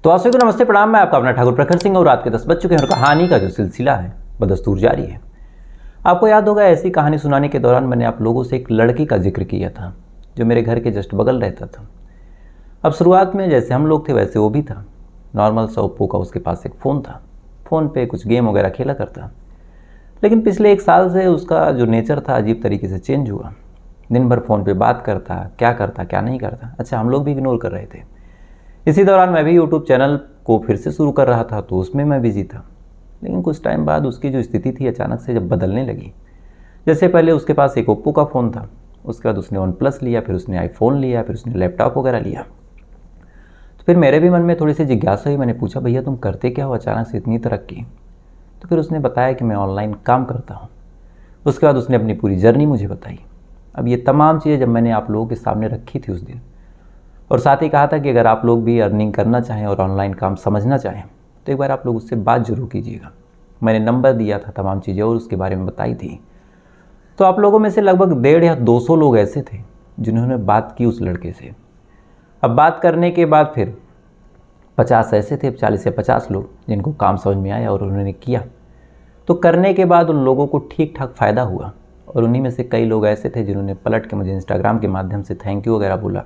तो आप सभी को नमस्ते प्रणाम। मैं आपका अपना ठाकुर प्रखर सिंह और रात के 10 बज चुके हैं और कहानी का जो सिलसिला है बदस्तूर जारी है। आपको याद होगा ऐसी कहानी सुनाने के दौरान मैंने आप लोगों से एक लड़की का जिक्र किया था जो मेरे घर के जस्ट बगल रहता था। अब शुरुआत में जैसे हम लोग थे वैसे वो भी था। नॉर्मल सा ओप्पो का उसके पास एक फ़ोन था। फ़ोन पे कुछ गेम वगैरह खेला करता। लेकिन पिछले 1 साल से उसका जो नेचर था अजीब तरीके से चेंज हुआ। दिन भर फ़ोन पे बात करता, क्या नहीं करता। अच्छा, हम लोग भी इग्नोर कर रहे थे। इसी दौरान मैं भी यूट्यूब चैनल को फिर से शुरू कर रहा था तो उसमें मैं बिजी था। लेकिन कुछ टाइम बाद उसकी जो स्थिति थी अचानक से जब बदलने लगी। जैसे पहले उसके पास एक ओप्पो का फ़ोन था, उसके बाद उसने वन प्लस लिया, फिर उसने आईफोन लिया, फिर उसने लैपटॉप वगैरह लिया। तो फिर मेरे भी मन में थोड़ी सी जिज्ञासा हुई। मैंने पूछा, भैया तुम करते क्या हो अचानक से इतनी तरक्की? तो फिर उसने बताया कि मैं ऑनलाइन काम करता हूँ। उसके बाद उसने अपनी पूरी जर्नी मुझे बताई। अब ये तमाम चीज़ें जब मैंने आप लोगों के सामने रखी थी उस दिन, और साथ ही कहा था कि अगर आप लोग भी अर्निंग करना चाहें और ऑनलाइन काम समझना चाहें तो एक बार आप लोग उससे बात ज़रूर कीजिएगा। मैंने नंबर दिया था, तमाम चीज़ें और उसके बारे में बताई थी। तो आप लोगों में से लगभग 150 या 200 लोग ऐसे थे जिन्होंने बात की उस लड़के से। अब बात करने के बाद फिर 50 ऐसे थे, 40 या 50 लोग जिनको काम समझ में आया और उन्होंने किया। तो करने के बाद उन लोगों को ठीक ठाक फ़ायदा हुआ और उन्हीं में से कई लोग ऐसे थे जिन्होंने पलट के मुझे इंस्टाग्राम के माध्यम से थैंक यू वगैरह बोला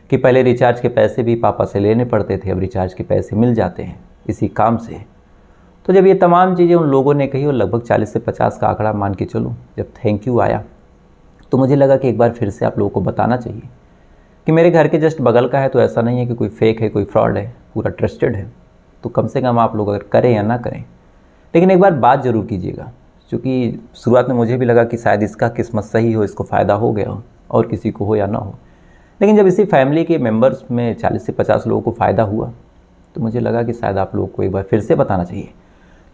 कि पहले रिचार्ज के पैसे भी पापा से लेने पड़ते थे, अब रिचार्ज के पैसे मिल जाते हैं इसी काम से। तो जब ये तमाम चीज़ें उन लोगों ने कही और लगभग 40 से 50 का आंकड़ा मान के चलो, जब थैंक यू आया तो मुझे लगा कि एक बार फिर से आप लोगों को बताना चाहिए कि मेरे घर के जस्ट बगल का है, तो ऐसा नहीं है कि कोई फेक है, कोई फ्रॉड है, पूरा ट्रस्टेड है। तो कम से कम आप लोग अगर करें या ना करें, लेकिन एक बार बात ज़रूर कीजिएगा। क्योंकि शुरुआत में मुझे भी लगा कि शायद इसका किस्मत सही हो, इसको फ़ायदा हो गया हो और किसी को हो या ना हो। लेकिन जब इसी फैमिली के मेंबर्स में 40 से 50 लोगों को फ़ायदा हुआ तो मुझे लगा कि शायद आप लोगों को एक बार फिर से बताना चाहिए।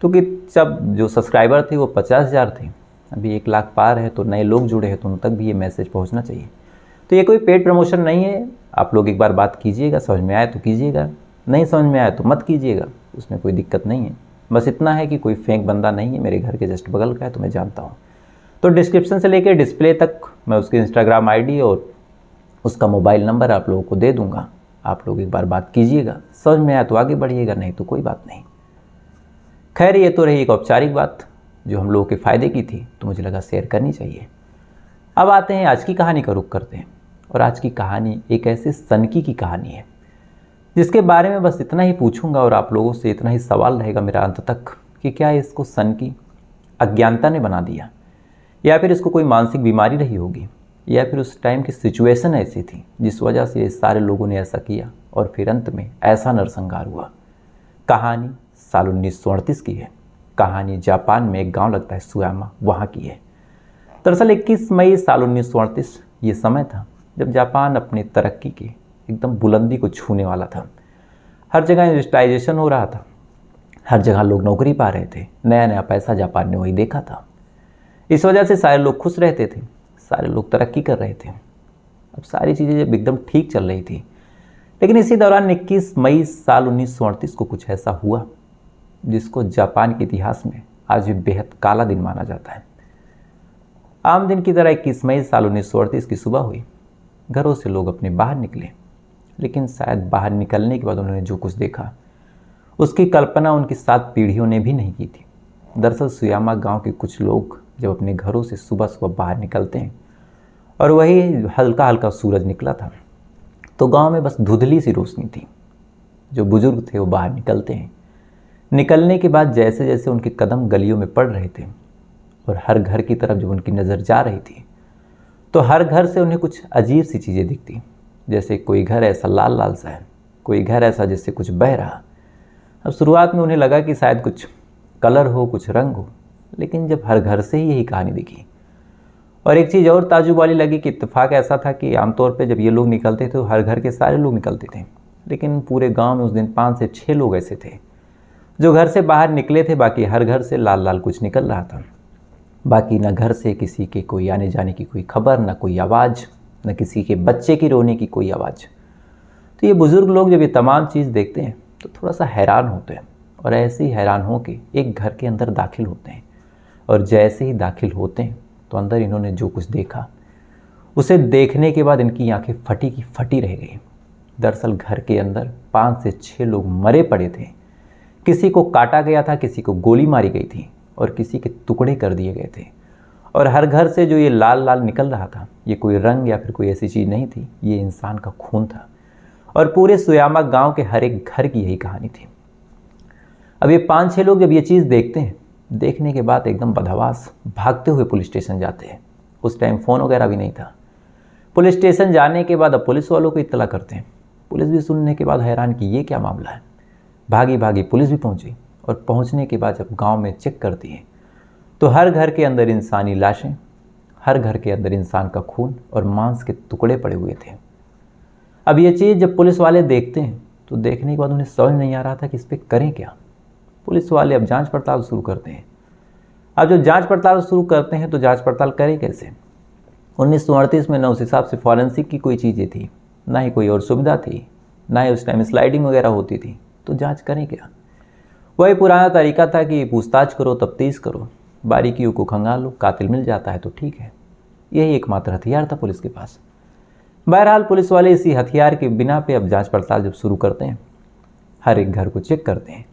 क्योंकि जब जो सब्सक्राइबर थे वो 50,000 थे, अभी 1 लाख पार है, तो नए लोग जुड़े हैं तो उन तक भी ये मैसेज पहुंचना चाहिए। तो ये कोई पेड प्रमोशन नहीं है। आप लोग एक बार बात कीजिएगा, समझ में आए तो कीजिएगा, नहीं समझ में आए तो मत कीजिएगा, उसमें कोई दिक्कत नहीं है। बस इतना है कि कोई फेक बंदा नहीं है, मेरे घर के जस्ट बगल का है तो मैं जानता हूँ। तो डिस्क्रिप्शन से लेकर डिस्प्ले तक मैं उसकी इंस्टाग्राम ID और उसका मोबाइल नंबर आप लोगों को दे दूंगा। आप लोग एक बार बात कीजिएगा, समझ में आया तो आगे बढ़िएगा, नहीं तो कोई बात नहीं। खैर, ये तो रही एक औपचारिक बात जो हम लोगों के फ़ायदे की थी, तो मुझे लगा शेयर करनी चाहिए। अब आते हैं आज की कहानी का रुख करते हैं। और आज की कहानी एक ऐसे सनकी की कहानी है जिसके बारे में बस इतना ही पूछूंगा और आप लोगों से इतना ही सवाल रहेगा मेरा अंत तक कि क्या इसको सनकी अज्ञानता ने बना दिया, या फिर इसको कोई मानसिक बीमारी रही होगी, या फिर उस टाइम की सिचुएशन ऐसी थी जिस वजह से ये सारे लोगों ने ऐसा किया और फिर अंत में ऐसा नरसंहार हुआ। कहानी साल 1938 की है। कहानी जापान में एक गांव लगता है सुयामा, वहाँ की है। दरअसल 21 मई साल 1938 ये समय था जब जापान अपनी तरक्की की एकदम बुलंदी को छूने वाला था। हर जगह इंडस्ट्रियलाइजेशन हो रहा था, हर जगह लोग नौकरी पा रहे थे, नया नया पैसा जापान ने वही देखा था। इस वजह से सारे लोग खुश रहते थे, सारे लोग तरक्की कर रहे थे। अब सारी चीज़ें जब एकदम ठीक चल रही थी, लेकिन इसी दौरान 21 मई साल 1938 को कुछ ऐसा हुआ जिसको जापान के इतिहास में आज भी बेहद काला दिन माना जाता है। आम दिन की तरह 21 मई साल 1938 की सुबह हुई। घरों से लोग अपने बाहर निकले, लेकिन शायद बाहर निकलने के बाद उन्होंने जो कुछ देखा उसकी कल्पना उनकी 7 पीढ़ियों ने भी नहीं की थी। दरअसल सुयामा गांव के कुछ लोग जब अपने घरों से सुबह सुबह बाहर निकलते हैं और वही हल्का हल्का सूरज निकला था, तो गांव में बस धुंधली सी रोशनी थी। जो बुजुर्ग थे वो बाहर निकलते हैं। निकलने के बाद जैसे जैसे उनके कदम गलियों में पड़ रहे थे और हर घर की तरफ जब उनकी नज़र जा रही थी, तो हर घर से उन्हें कुछ अजीब सी चीज़ें दिखती। जैसे कोई घर ऐसा लाल लाल सा है, कोई घर ऐसा जिससे कुछ बह रहा। अब शुरुआत में उन्हें लगा कि शायद कुछ कलर हो, कुछ रंग हो, लेकिन जब हर घर से ही यही कहानी दिखी। और एक चीज़ और ताजुब वाली लगी कि इत्तेफाक ऐसा था कि आमतौर पे जब ये लोग निकलते थे तो हर घर के सारे लोग निकलते थे, लेकिन पूरे गांव में उस दिन 5 से 6 लोग ऐसे थे जो घर से बाहर निकले थे। बाकी हर घर से लाल लाल कुछ निकल रहा था। बाकी न घर से किसी के कोई आने जाने की कोई खबर, न कोई आवाज़, न किसी के बच्चे की रोने की कोई आवाज़। तो ये बुज़ुर्ग लोग जब ये तमाम चीज़ देखते हैं तो थोड़ा सा हैरान होते हैं और ऐसे ही हैरान होकर एक घर के अंदर दाखिल होते हैं। और जैसे ही दाखिल होते हैं तो अंदर इन्होंने जो कुछ देखा उसे देखने के बाद इनकी आंखें फटी की फटी रह गई। दरअसल घर के अंदर 5 से 6 लोग मरे पड़े थे। किसी को काटा गया था, किसी को गोली मारी गई थी और किसी के टुकड़े कर दिए गए थे। और हर घर से जो ये लाल लाल निकल रहा था, ये कोई रंग या फिर कोई ऐसी चीज़ नहीं थी, ये इंसान का खून था। और पूरे सुयामा गांव के हर एक घर की यही कहानी थी। अब ये 5-6 लोग जब ये चीज़ देखते हैं, देखने के बाद एकदम बदहवास भागते हुए पुलिस स्टेशन जाते हैं। उस टाइम फ़ोन वगैरह भी नहीं था। पुलिस स्टेशन जाने के बाद अब पुलिस वालों को इत्तला करते हैं। पुलिस भी सुनने के बाद हैरान कि ये क्या मामला है। भागी भागी पुलिस भी पहुंची और पहुंचने के बाद जब गांव में चेक करती है तो हर घर के अंदर इंसानी लाशें, हर घर के अंदर इंसान का खून और मांस के टुकड़े पड़े हुए थे। अब ये चीज़ जब पुलिस वाले देखते हैं तो देखने के बाद उन्हें समझ नहीं आ रहा था कि इस पर करें क्या। पुलिस वाले अब जांच पड़ताल शुरू करते हैं। अब जब जांच पड़ताल शुरू करते हैं तो जांच पड़ताल करें कैसे। 1938 में न उस हिसाब से फॉरेंसिक की कोई चीज़ें थी, ना ही कोई और सुविधा थी, ना ही उस टाइम स्लाइडिंग वगैरह होती थी, तो जांच करें क्या। वही पुराना तरीका था कि पूछताछ करो, तफ्तीश करो, बारीकियों को खंगालो, कातिल मिल जाता है तो ठीक है। यही एकमात्र हथियार था पुलिस के पास। बहरहाल पुलिस वाले इसी हथियार के बिना पे अब जांच पड़ताल जब शुरू करते हैं, हर एक घर को चेक करते हैं,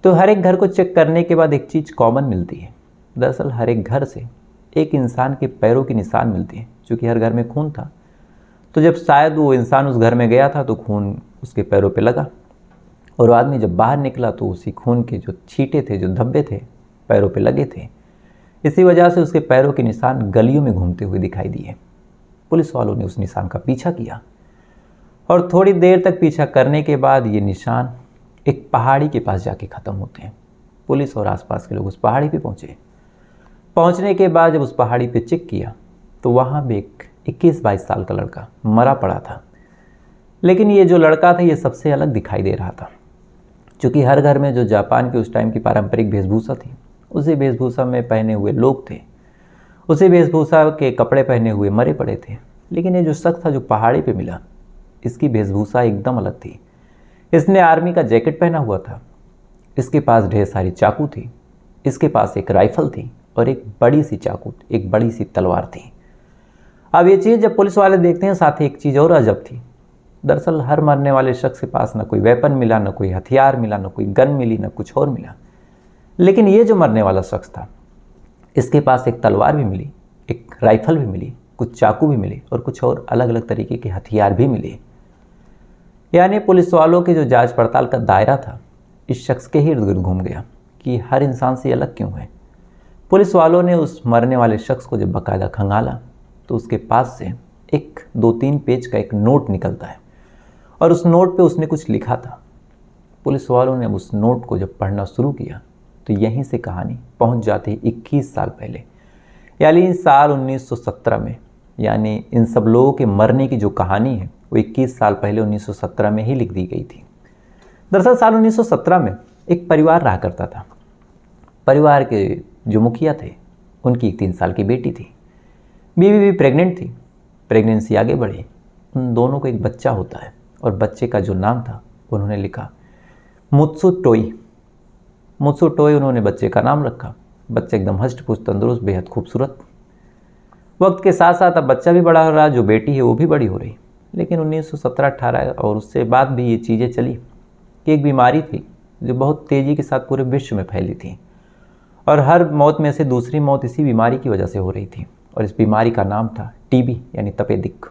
तो हर एक घर को चेक करने के बाद एक चीज़ कॉमन मिलती है। दरअसल हर एक घर से एक इंसान के पैरों की निशान मिलती है। चूँकि हर घर में खून था, तो जब शायद वो इंसान उस घर में गया था तो खून उसके पैरों पे लगा, और आदमी जब बाहर निकला तो उसी खून के जो छींटे थे, जो धब्बे थे, पैरों पे लगे थे। इसी वजह से उसके पैरों के निशान गलियों में घूमते हुए दिखाई दिए। पुलिस वालों ने उस निशान का पीछा किया और थोड़ी देर तक पीछा करने के बाद ये निशान एक पहाड़ी के पास जाके ख़त्म होते हैं। पुलिस और आसपास के लोग उस पहाड़ी पे पहुँचे। पहुँचने के बाद जब उस पहाड़ी पे चेक किया तो वहाँ भी एक 21-22 साल का लड़का मरा पड़ा था। लेकिन ये जो लड़का था ये सबसे अलग दिखाई दे रहा था। चूँकि हर घर में जो जापान के उस टाइम की पारंपरिक वेशभूषा थी, उसी वेशभूषा में पहने हुए लोग थे, उसी वेशभूषा के कपड़े पहने हुए मरे पड़े थे। लेकिन ये जो शख्स था जो पहाड़ी पे मिला, इसकी वेशभूषा एकदम अलग थी। इसने आर्मी का जैकेट पहना हुआ था, इसके पास ढेर सारी चाकू थी, इसके पास एक राइफल थी और एक बड़ी सी चाकू, एक बड़ी सी तलवार थी। अब ये चीज़ जब पुलिस वाले देखते हैं, साथ ही एक चीज़ और अजब थी। दरअसल हर मरने वाले शख्स के पास ना कोई वेपन मिला, ना कोई हथियार मिला, ना कोई गन मिली, ना कुछ और मिला। लेकिन ये जो मरने वाला शख्स था, इसके पास एक तलवार भी मिली, एक राइफल भी मिली, कुछ चाकू भी मिले और कुछ और अलग अलग तरीके के हथियार भी मिले। यानी पुलिस वालों की जो जांच पड़ताल का दायरा था, इस शख्स के ही इर्द गिर्द घूम गया कि हर इंसान से अलग क्यों है। पुलिस वालों ने उस मरने वाले शख्स को जब बाकायदा खंगाला तो उसके पास से एक 2-3 पेज का एक नोट निकलता है और उस नोट पे उसने कुछ लिखा था। पुलिस वालों ने उस नोट को जब पढ़ना शुरू किया तो यहीं से कहानी पहुंच जाती है 21 साल पहले, यानी साल 1917 में। यानी इन सब लोगों के मरने की जो कहानी है वो 21 साल पहले 1917 में ही लिख दी गई थी। दरअसल साल 1917 में एक परिवार रहा करता था। परिवार के जो मुखिया थे, उनकी एक 3 साल की बेटी थी। बीवी भी प्रेग्नेंट थी। प्रेगनेंसी आगे बढ़ी, उन दोनों को एक बच्चा होता है और बच्चे का जो नाम था उन्होंने लिखा मुत्सुटोई। मुत्सुटोई उन्होंने बच्चे का नाम रखा। बच्चा एकदम हष्ट पुष्ट, तंदुरुस्त, बेहद खूबसूरत। वक्त के साथ साथ अब बच्चा भी बड़ा हो रहा, जो बेटी है वो भी बड़ी हो रही। लेकिन 1917-18 और उससे बाद भी ये चीज़ें चली कि एक बीमारी थी जो बहुत तेज़ी के साथ पूरे विश्व में फैली थी और हर मौत में से दूसरी मौत इसी बीमारी की वजह से हो रही थी। और इस बीमारी का नाम था टीबी, यानी तपेदिक।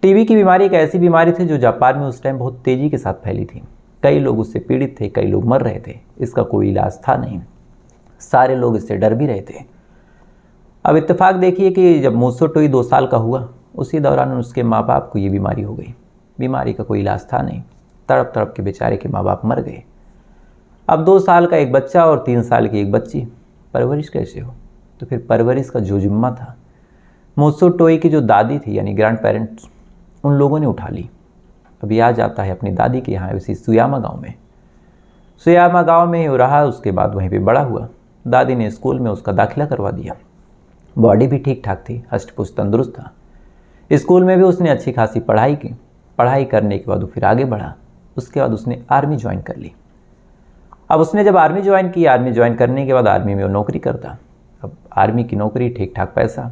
टीबी की बीमारी एक ऐसी बीमारी थी जो जापान में उस टाइम बहुत तेज़ी के साथ फैली थी। कई लोग उससे पीड़ित थे, कई लोग मर रहे थे। इसका कोई इलाज था नहीं, सारे लोग इससे डर भी रहे थे। अब इत्तेफाक देखिए कि जब मुत्सुटोई 2 साल का हुआ, उसी दौरान उसके माँ बाप को ये बीमारी हो गई। बीमारी का कोई इलाज था नहीं, तड़प तड़प के बेचारे के माँ बाप मर गए। अब 2 साल का एक बच्चा और 3 साल की एक बच्ची, परवरिश कैसे हो। तो फिर परवरिश का जो जिम्मा था मुत्सुटोई की जो दादी थी, यानी ग्रैंड पेरेंट्स, उन लोगों ने उठा ली। अब यह जाता है अपनी दादी के यहाँ, उसी सुयामा गांव में। सुयामा गांव में ही रहा, उसके बाद वहीं पे बड़ा हुआ। दादी ने स्कूल में उसका दाखिला करवा दिया। बॉडी भी ठीक ठाक थी, हष्ट पुष्ट, तंदुरुस्त था। स्कूल में भी उसने अच्छी खासी पढ़ाई की। पढ़ाई करने के बाद वो फिर आगे बढ़ा। उसके बाद उसने आर्मी ज्वाइन कर ली। अब उसने जब आर्मी ज्वाइन की, आर्मी ज्वाइन करने के बाद आर्मी में वो नौकरी करता। अब आर्मी की नौकरी, ठीक ठाक पैसा,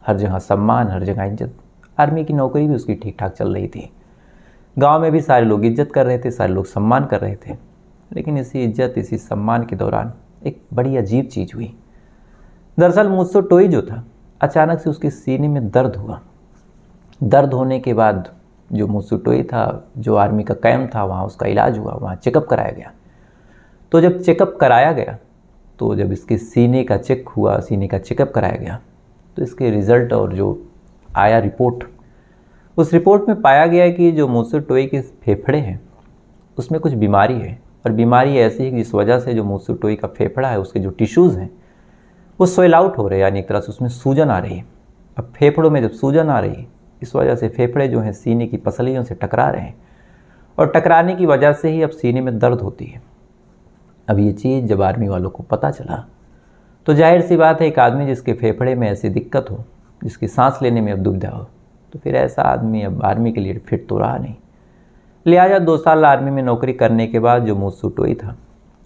हर जगह सम्मान, हर जगह इज्जत। आर्मी की नौकरी भी उसकी ठीक ठाक चल रही थी। गांव में भी सारे लोग इज्जत कर रहे थे, सारे लोग सम्मान कर रहे थे। लेकिन इसी इज्जत, इसी सम्मान के दौरान एक बड़ी अजीब चीज़ हुई। दरअसल मूसो टोई जो था, अचानक से उसके सीने में दर्द हुआ। दर्द होने के बाद जो मूसो टोई था, जो आर्मी का कैंप था, वहाँ उसका इलाज हुआ, वहाँ चेकअप कराया गया। तो जब चेकअप कराया गया, तो जब इसके सीने का चेक हुआ, सीने का चेकअप कराया गया, तो इसके रिज़ल्ट और जो आया रिपोर्ट, उस रिपोर्ट में पाया गया कि जो मूसो टोई के फेफड़े हैं उसमें कुछ बीमारी है। और बीमारी ऐसी है कि जिस वजह से जो मूसो टोई का फेफड़ा है, उसके जो टिश्यूज़ हैं वो स्वेल आउट हो रहे हैं, यानी एक तरह से उसमें सूजन आ रही है। अब फेफड़ों में जब सूजन आ रही है, इस वजह से फेफड़े जो हैं सीने की पसलियों से टकरा रहे हैं, और टकराने की वजह से ही अब सीने में दर्द होती है। अब ये चीज़ जब आर्मी वालों को पता चला, तो जाहिर सी बात है, एक आदमी जिसके फेफड़े में ऐसी दिक्कत हो, जिसकी सांस लेने में अब दुविधा हो, तो फिर ऐसा आदमी अब आर्मी के लिए फिट तो रहा नहीं। लिहाजा 2 साल आर्मी में नौकरी करने के बाद जो मूसो टोई था,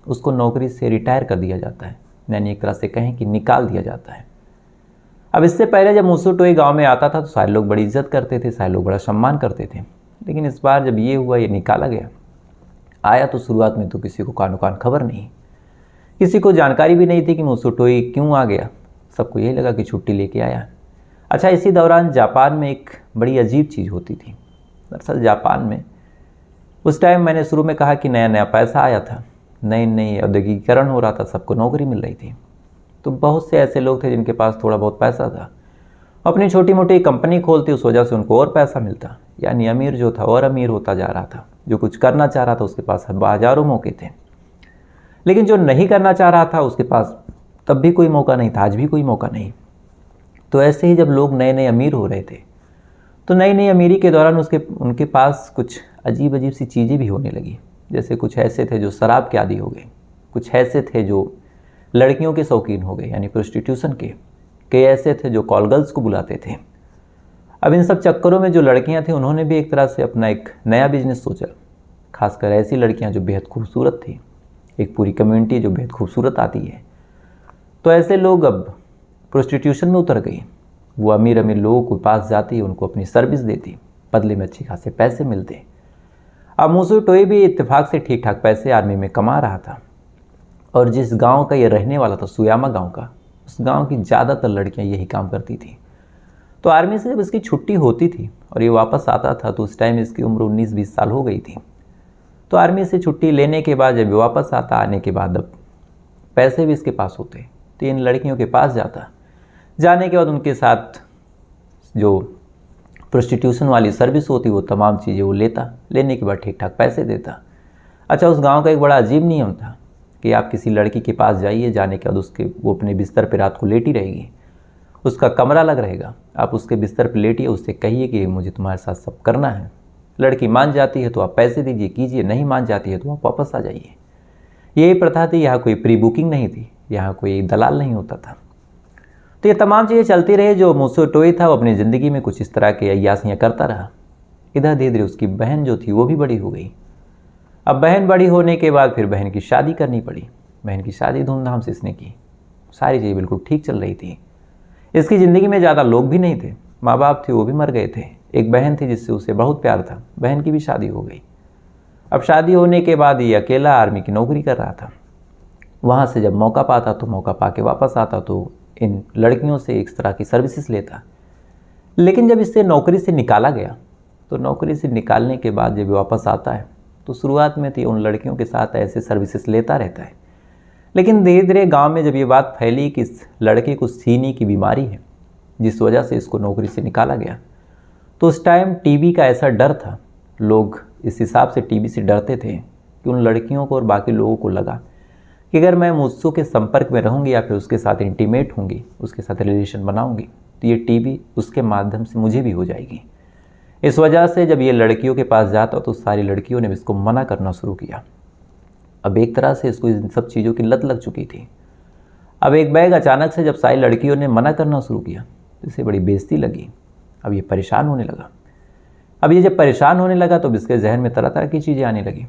उसको नौकरी से रिटायर कर दिया जाता है, यानी एक तरह से कहें कि निकाल दिया जाता है। अब इससे पहले जब मूसो टोई गाँव में आता था तो सारे लोग बड़ी इज्जत करते थे, सारे लोग बड़ा सम्मान करते थे। लेकिन इस बार जब ये हुआ, ये निकाला गया, आया तो शुरुआत में तो किसी को कानो कान खबर नहीं, किसी को जानकारी भी नहीं थी कि मूसो टोई क्यों आ गया। सबको यही लगा कि छुट्टी लेके आया। अच्छा, इसी दौरान जापान में एक बड़ी अजीब चीज़ होती थी। दरअसल जापान में उस टाइम, मैंने शुरू में कहा कि नया नया पैसा आया था, नई नई औद्योगिकीकरण हो रहा था, सबको नौकरी मिल रही थी। तो बहुत से ऐसे लोग थे जिनके पास थोड़ा बहुत पैसा था, अपनी छोटी मोटी कंपनी खोलती, उस वजह से उनको और पैसा मिलता। यानी अमीर जो था और अमीर होता जा रहा था। जो कुछ करना चाह रहा था उसके पास हज़ारों मौके थे, लेकिन जो नहीं करना चाह रहा था उसके पास तब भी कोई मौका नहीं था, आज भी कोई मौका नहीं। तो ऐसे ही जब लोग नए नए अमीर हो रहे थे, तो नई नई अमीरी के दौरान उनके पास कुछ अजीब अजीब सी चीज़ें भी होने लगी। जैसे कुछ ऐसे थे जो शराब के आदी हो गए, कुछ ऐसे थे जो लड़कियों के शौकीन हो गए, यानी प्रोस्टिट्यूशन के। कई ऐसे थे जो कॉल गर्ल्स को बुलाते थे। अब इन सब चक्करों में जो लड़कियां थी, उन्होंने भी एक तरह से अपना एक नया बिजनेस सोचा। खासकर ऐसी लड़कियां जो बेहद खूबसूरत थी, एक पूरी कम्युनिटी जो बेहद खूबसूरत आती है। तो ऐसे लोग अब प्रोस्टिट्यूशन में उतर गई। वो अमीर अमीर लोगों के पास जाती, उनको अपनी सर्विस देती, बदले में अच्छी खासे पैसे मिलते। अब मूसो टोई भी इत्तेफाक से ठीक ठाक पैसे आर्मी में कमा रहा था। और जिस गांव का ये रहने वाला था, सुयामा गांव का, उस गांव की ज़्यादातर लड़कियां यही काम करती थी। तो आर्मी से जब इसकी छुट्टी होती थी और ये वापस आता था, तो उस टाइम इसकी उम्र 19-20 साल हो गई थी। तो आर्मी से छुट्टी लेने के बाद जब ये वापस आता, आने के बाद अब पैसे भी इसके पास होते, तो इन लड़कियों के पास जाता। जाने के बाद उनके साथ जो प्रोस्टिट्यूशन वाली सर्विस होती, वो तमाम चीज़ें वो लेता, लेने के बाद ठीक ठाक पैसे देता। अच्छा, उस गांव का एक बड़ा अजीब नियम था कि आप किसी लड़की के पास जाइए, जाने के बाद वो अपने बिस्तर पर रात को लेटी रहेगी, उसका कमरा अलग रहेगा, आप उसके बिस्तर पर लेटिए, उससे कहिए कि मुझे तुम्हारे साथ सब करना है। लड़की मान जाती है तो आप पैसे दीजिए, कीजिए, नहीं मान जाती है तो आप वापस आ जाइए। यही प्रथा थी। यहाँ कोई प्री बुकिंग नहीं थी, यहाँ कोई दलाल नहीं होता था। तो ये तमाम चीज़ें चलती रही। जो मूसो टोई था वो अपनी ज़िंदगी में कुछ इस तरह के अय्यासियाँ करता रहा। इधर धीरे धीरे उसकी बहन जो थी वो भी बड़ी हो गई। अब बहन बड़ी होने के बाद फिर बहन की शादी करनी पड़ी। बहन की शादी धूमधाम से इसने की, सारी चीज़ें बिल्कुल ठीक चल रही थी। इसकी ज़िंदगी में ज़्यादा लोग भी नहीं थे, माँ बाप थे वो भी मर गए थे। एक बहन थी जिससे उसे बहुत प्यार था, बहन की भी शादी हो गई। अब शादी होने के बाद ये अकेला आर्मी की नौकरी कर रहा था। वहाँ से जब मौका पाता तो मौका पा के वापस आता, तो इन लड़कियों से इस तरह की सर्विसेज लेता। लेकिन जब इससे नौकरी से निकाला गया, तो नौकरी से निकालने के बाद जब वापस आता है, तो शुरुआत में तो उन लड़कियों के साथ ऐसे सर्विसेज लेता रहता है। लेकिन धीरे धीरे गांव में जब ये बात फैली कि इस लड़के को सीने की बीमारी है, जिस वजह से इसको नौकरी से निकाला गया, तो उस टाइम टीबी का ऐसा डर था, लोग इस हिसाब से टीबी से डरते थे कि उन लड़कियों को और बाकी लोगों को लगा कि अगर मैं मूसो के संपर्क में रहूँगी या फिर उसके साथ इंटीमेट होंगी, उसके साथ रिलेशन बनाऊँगी, तो ये टीबी उसके माध्यम से मुझे भी हो जाएगी। इस वजह से जब ये लड़कियों के पास जाता तो सारी लड़कियों ने इसको मना करना शुरू किया। अब एक तरह से इसको इन सब चीज़ों की लत लग चुकी थी। अब एक बैग अचानक से जब सारी लड़कियों ने मना करना शुरू किया, तो इसे बड़ी बेइज्जती लगी। अब ये परेशान होने लगा। अब ये जब परेशान होने लगा तो इसके जहन में तरह तरह की चीज़ें आने लगी।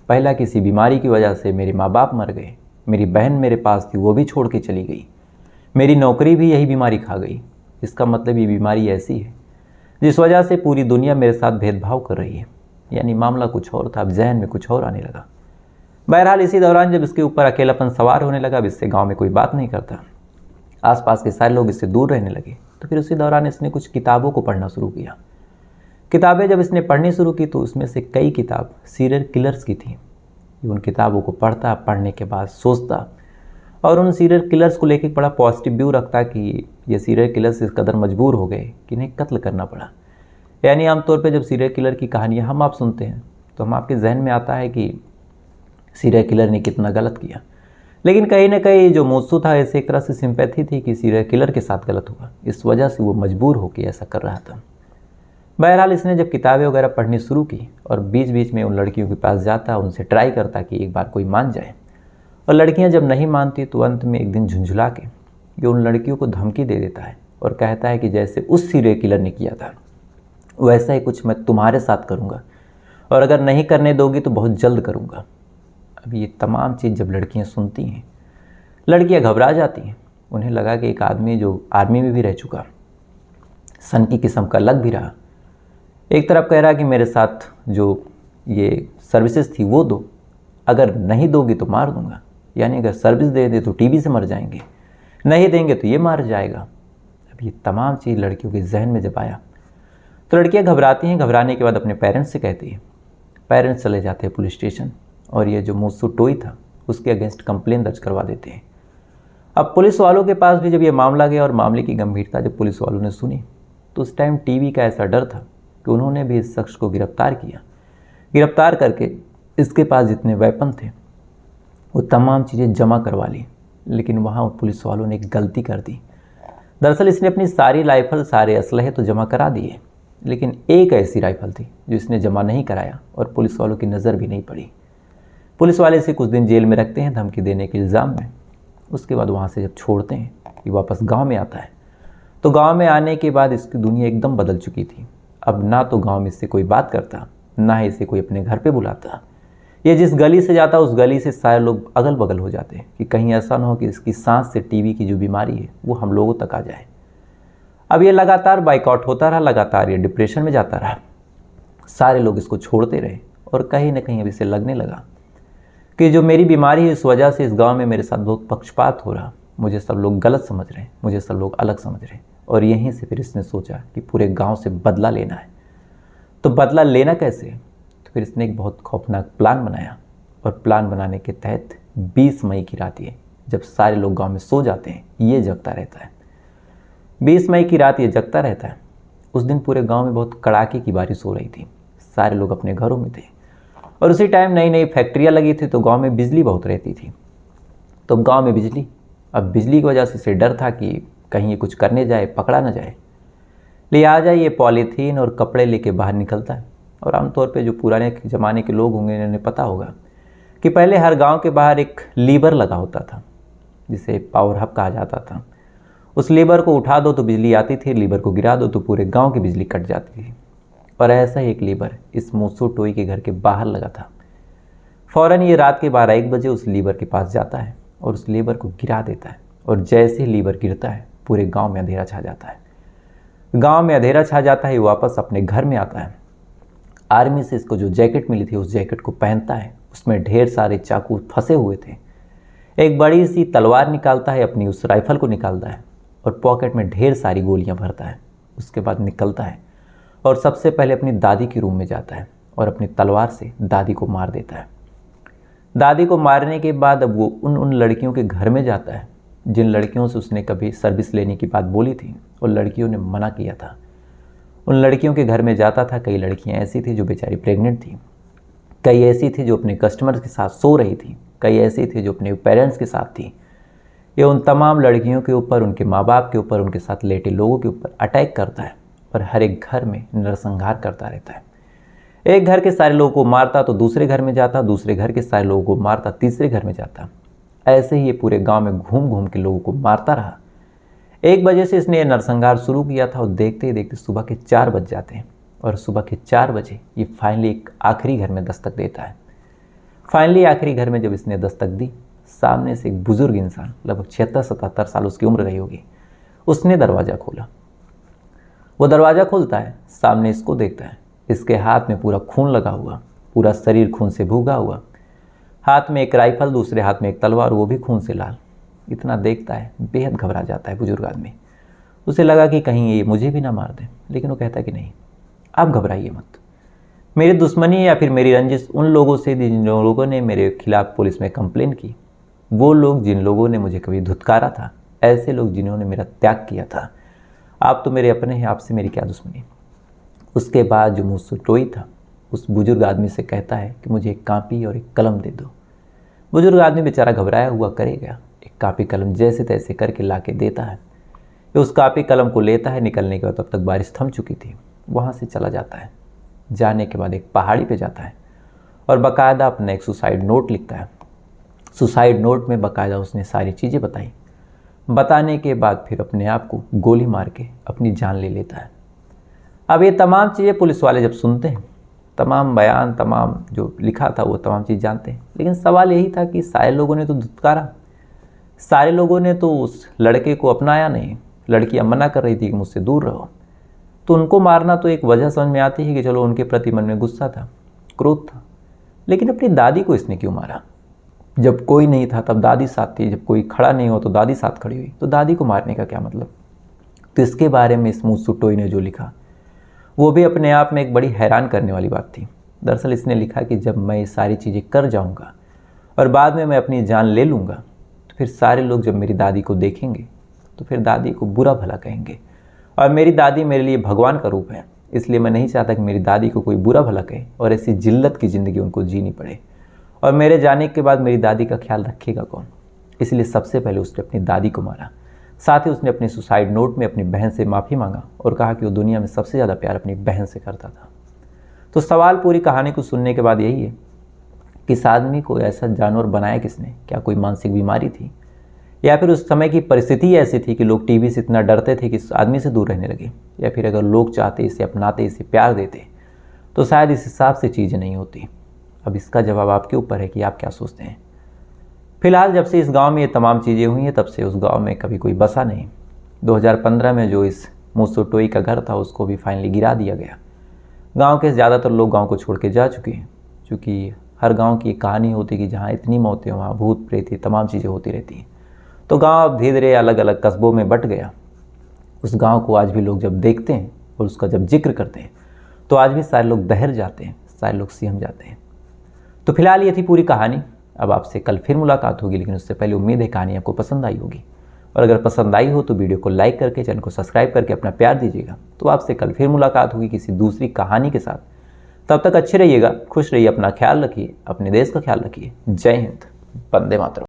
पहला, किसी बीमारी की वजह से मेरे माँ बाप मर गए, मेरी बहन मेरे पास थी वो भी छोड़ के चली गई, मेरी नौकरी भी यही बीमारी खा गई। इसका मतलब ये बीमारी ऐसी है जिस वजह से पूरी दुनिया मेरे साथ भेदभाव कर रही है। यानी मामला कुछ और था, अब जहन में कुछ और आने लगा। बहरहाल इसी दौरान जब इसके ऊपर अकेलापन सवार होने लगा, अब इससे गांव में कोई बात नहीं करता, आसपास के सारे लोग इससे दूर रहने लगे, तो फिर उसी दौरान इसने कुछ किताबों को पढ़ना शुरू किया। किताबें जब इसने पढ़नी शुरू की तो उसमें से कई किताब सीरियल किलर्स की थी। उन किताबों को पढ़ता, पढ़ने के बाद सोचता और उन सीरियल किलर्स को लेकर बड़ा पॉजिटिव व्यू रखता कि ये सीरियल किलर्स इस कदर मजबूर हो गए कि इन्हें कत्ल करना पड़ा। यानी आमतौर पर जब सीरियल किलर की कहानियाँ हम आप सुनते हैं तो हम आपके जहन में आता है कि सीरियल किलर ने कितना गलत किया, लेकिन कहीं ना कहीं जो मूसू था ऐसे एक तरह से सिंपैथी थी कि सीरियल किलर के साथ गलत हुआ, इस वजह से वो मजबूर होकर ऐसा कर रहा था। बहरहाल इसने जब किताबें वगैरह पढ़नी शुरू की और बीच बीच में उन लड़कियों के पास जाता, उनसे ट्राई करता कि एक बार कोई मान जाए, और लड़कियां जब नहीं मानती तो अंत में एक दिन झुंझुला के ये उन लड़कियों को धमकी दे देता है और कहता है कि जैसे उस सीरियल किलर ने किया था वैसा ही कुछ मैं तुम्हारे साथ करूँगा, और अगर नहीं करने दोगी तो बहुत जल्द करूँगा। अब ये तमाम चीज़ जब लड़कियाँ सुनती हैं, लड़कियाँ घबरा जाती हैं। उन्हें लगा कि एक आदमी जो आर्मी में भी रह चुका, सन की किस्म का लग भी रहा, एक तरफ कह रहा कि मेरे साथ जो ये सर्विसेज थी वो दो, अगर नहीं दोगी तो मार दूंगा। यानी अगर सर्विस दे दे तो टीबी से मर जाएंगे, नहीं देंगे तो ये मार जाएगा। अब ये तमाम चीज़ लड़कियों के जहन में जब आया तो लड़कियां घबराती हैं। घबराने के बाद अपने पेरेंट्स से कहती है, पेरेंट्स चले जाते हैं पुलिस स्टेशन और ये जो मूसू टोई था उसके अगेंस्ट कंप्लेन दर्ज करवा देते हैं। अब पुलिस वालों के पास भी जब ये मामला गया और मामले की गंभीरता जब पुलिस वालों ने सुनी तो उस टाइम टीवी का ऐसा डर था कि उन्होंने भी इस शख्स को गिरफ्तार किया। गिरफ्तार करके इसके पास जितने वेपन थे वो तमाम चीज़ें जमा करवा ली। लेकिन वहाँ पुलिस वालों ने एक गलती कर दी। दरअसल इसने अपनी सारी राइफल, सारे असलहे तो जमा करा दिए, लेकिन एक ऐसी राइफल थी जो इसने जमा नहीं कराया और पुलिस वालों की नज़र भी नहीं पड़ी। पुलिस वाले इसे कुछ दिन जेल में रखते हैं धमकी देने के इल्ज़ाम में। उसके बाद वहाँ से जब छोड़ते हैं, ये वापस गाँव में आता है। तो गाँव में आने के बाद इसकी दुनिया एकदम बदल चुकी थी। अब ना तो गाँव में इससे कोई बात करता, ना ही इसे कोई अपने घर पे बुलाता। ये जिस गली से जाता उस गली से सारे लोग अगल बगल हो जाते हैं कि कहीं ऐसा ना हो कि इसकी सांस से टीबी की जो बीमारी है वो हम लोगों तक आ जाए। अब ये लगातार बाइकआउट होता रहा, लगातार ये डिप्रेशन में जाता रहा। सारे लोग इसको छोड़ते रहे और कहीं ना कहीं अब इसे लगने लगा कि जो मेरी बीमारी है इस वजह से इस गांव में मेरे साथ बहुत पक्षपात हो रहा, मुझे सब लोग गलत समझ रहे हैं, मुझे सब लोग अलग समझ रहे हैं। और यहीं से फिर इसने सोचा कि पूरे गांव से बदला लेना है। तो बदला लेना कैसे? तो फिर इसने एक बहुत खौफनाक प्लान बनाया और प्लान बनाने के तहत 20 मई की रात, ये जब सारे लोग गांव में सो जाते हैं ये जगता रहता है। 20 मई की रात ये जगता रहता है। उस दिन पूरे गांव में बहुत कड़ाके की बारिश हो रही थी। सारे लोग अपने घरों में थे और उसी टाइम नई नई फैक्ट्रियाँ लगी थी तो गांव में बिजली बहुत रहती थी। तो गांव में बिजली, अब बिजली की वजह से इसे डर था कि कहीं ये कुछ करने जाए, पकड़ा ना जाए। लिहाजा ये पॉलीथीन और कपड़े लेके बाहर निकलता है। और आमतौर पे जो पुराने ज़माने के लोग होंगे इन्हें पता होगा कि पहले हर गांव के बाहर एक लीवर लगा होता था जिसे पावर हब कहा जाता था। उस लीवर को उठा दो तो बिजली आती थी, लीवर को गिरा दो तो पूरे गांव की बिजली कट जाती थी। और ऐसा ही एक लीवर इस मूसू टोई के घर के बाहर लगा था। फ़ौरन ये रात के 12-1 बजे उस लीवर के पास जाता है और उस लीवर को गिरा देता है। और जैसे ही लीवर गिरता है पूरे गांव में अंधेरा छा जाता है। गांव में अंधेरा छा जाता है, वापस अपने घर में आता है। आर्मी से इसको जो जैकेट मिली थी उस जैकेट को पहनता है। उसमें ढेर सारे चाकू फंसे हुए थे। एक बड़ी सी तलवार निकालता है, अपनी उस राइफल को निकालता है और पॉकेट में ढेर सारी गोलियां भरता है। उसके बाद निकलता है और सबसे पहले अपनी दादी के रूम में जाता है और अपनी तलवार से दादी को मार देता है। दादी को मारने के बाद अब वो उन लड़कियों के घर में जाता है जिन लड़कियों से उसने कभी सर्विस लेने की बात बोली थी और लड़कियों ने मना किया था। उन लड़कियों के घर में जाता था। कई लड़कियां ऐसी थी जो बेचारी प्रेग्नेंट थी, कई ऐसी थी जो अपने कस्टमर्स के साथ सो रही थी, कई ऐसी थी जो अपने पेरेंट्स के साथ थी। ये उन तमाम लड़कियों के ऊपर, उनके माँ बाप के ऊपर, उनके साथ लेटे लोगों के ऊपर अटैक करता है और हर एक घर में नरसंहार करता रहता है। एक घर के सारे लोगों को मारता तो दूसरे घर में जाता, दूसरे घर के सारे लोगों को मारता, तीसरे घर में जाता। ऐसे ही ये पूरे गांव में घूम घूम के लोगों को मारता रहा। 1 बजे से इसने नरसंहार शुरू किया था और देखते ही देखते सुबह के 4 बज जाते हैं और सुबह के 4 बजे ये फाइनली एक आखिरी घर में दस्तक देता है। फाइनली आखिरी घर में जब इसने दस्तक दी, सामने से एक बुजुर्ग इंसान, लगभग 76-77 साल उसकी उम्र रही होगी, उसने दरवाज़ा खोला। वो दरवाज़ा खोलता है, सामने इसको देखता है इसके हाथ में पूरा खून लगा हुआ, पूरा शरीर खून से भूगा हुआ, हाथ में एक राइफल, दूसरे हाथ में एक तलवार, वो भी खून से लाल। इतना देखता है बेहद घबरा जाता है बुजुर्ग आदमी। उसे लगा कि कहीं ये मुझे भी ना मार दे, लेकिन वो कहता कि नहीं, आप घबराइए मत। मेरी दुश्मनी या फिर मेरी रंजिश उन लोगों से जिन लोगों ने मेरे खिलाफ पुलिस में कंप्लेन की, वो लोग जिन लोगों ने मुझे कभी धुतकारा था, ऐसे लोग जिन्होंने मेरा त्याग किया था। आप तो मेरे अपने हैं, आपसे मेरी क्या दुश्मनी। उसके बाद जो मुझसे टोई था उस बुजुर्ग आदमी से कहता है कि मुझे एक कापी और एक कलम दे दो। बुजुर्ग आदमी बेचारा घबराया हुआ करेगा, एक कापी कलम जैसे तैसे करके ला के देता है। ये उस कापी कलम को लेता है, निकलने के बाद तब तक बारिश थम चुकी थी। वहाँ से चला जाता है। जाने के बाद एक पहाड़ी पे जाता है और बाकायदा अपना एक सुसाइड नोट लिखता है। सुसाइड नोट में बाकायदा उसने सारी चीज़ें बताई। बताने के बाद फिर अपने आप को गोली मार के अपनी जान ले लेता है। अब ये तमाम चीज़ें पुलिस वाले जब सुनते हैं, तमाम बयान, तमाम जो लिखा था वो तमाम चीज़ जानते हैं, लेकिन सवाल यही था कि सारे लोगों ने तो धुतकारा, सारे लोगों ने तो उस लड़के को अपनाया नहीं। लड़कियां मना कर रही थी कि मुझसे दूर रहो, तो उनको मारना तो एक वजह समझ में आती है कि चलो उनके प्रति मन में गुस्सा था, क्रोध था, लेकिन अपनी दादी को इसने क्यों मारा? जब कोई नहीं था तब दादी साथ थी, जब कोई खड़ा नहीं हो तो दादी साथ खड़ी हुई, तो दादी को मारने का क्या मतलब? तो इसके बारे में इस मुत्सु टोई ने जो लिखा वो भी अपने आप में एक बड़ी हैरान करने वाली बात थी। दरअसल इसने लिखा कि जब मैं ये सारी चीज़ें कर जाऊंगा और बाद में मैं अपनी जान ले लूँगा, तो फिर सारे लोग जब मेरी दादी को देखेंगे तो फिर दादी को बुरा भला कहेंगे, और मेरी दादी मेरे लिए भगवान का रूप है, इसलिए मैं नहीं चाहता कि मेरी दादी को कोई बुरा भला कहे और ऐसी जिल्लत की ज़िंदगी उनको जीनी पड़े। और मेरे जाने के बाद मेरी दादी का ख्याल रखेगा कौन? इसलिए सबसे पहले उसने अपनी दादी को मारा। साथ ही उसने अपने सुसाइड नोट में अपनी बहन से माफ़ी मांगा और कहा कि वो दुनिया में सबसे ज़्यादा प्यार अपनी बहन से करता था। तो सवाल पूरी कहानी को सुनने के बाद यही है कि इस आदमी को ऐसा जानवर बनाया किसने? क्या कोई मानसिक बीमारी थी, या फिर उस समय की परिस्थिति ऐसी थी कि लोग टीवी से इतना डरते थे कि इस आदमी से दूर रहने लगे, या फिर अगर लोग चाहते, इसे अपनाते, इसे प्यार देते, तो शायद इस हिसाब से चीज़ें नहीं होती। अब इसका जवाब आपके ऊपर है कि आप क्या सोचते हैं। फिलहाल जब से इस गांव में ये तमाम चीज़ें हुई हैं, तब से उस गांव में कभी कोई बसा नहीं। 2015 में जो इस मुत्सु टोई का घर था उसको भी फाइनली गिरा दिया गया। गांव के ज़्यादातर लोग गांव को छोड़ के जा चुके हैं, क्योंकि हर गांव की एक कहानी होती है कि जहाँ इतनी मौतें, वहाँ भूत प्रेत तमाम चीज़ें होती रहती हैं। तो गांव अब धीरे धीरे अलग अलग कस्बों में बट गया। उस गांव को आज भी लोग जब देखते हैं और उसका जब जिक्र करते हैं तो आज भी सारे लोग दहर जाते हैं, सारे लोग सहम जाते हैं। तो फिलहाल ये थी पूरी कहानी। अब आपसे कल फिर मुलाकात होगी, लेकिन उससे पहले उम्मीद है कहानी आपको पसंद आई होगी, और अगर पसंद आई हो तो वीडियो को लाइक करके, चैनल को सब्सक्राइब करके अपना प्यार दीजिएगा। तो आपसे कल फिर मुलाकात होगी किसी दूसरी कहानी के साथ। तब तक अच्छे रहिएगा, खुश रहिए, अपना ख्याल रखिए, अपने देश का ख्याल रखिए। जय हिंद, वंदे मातरम।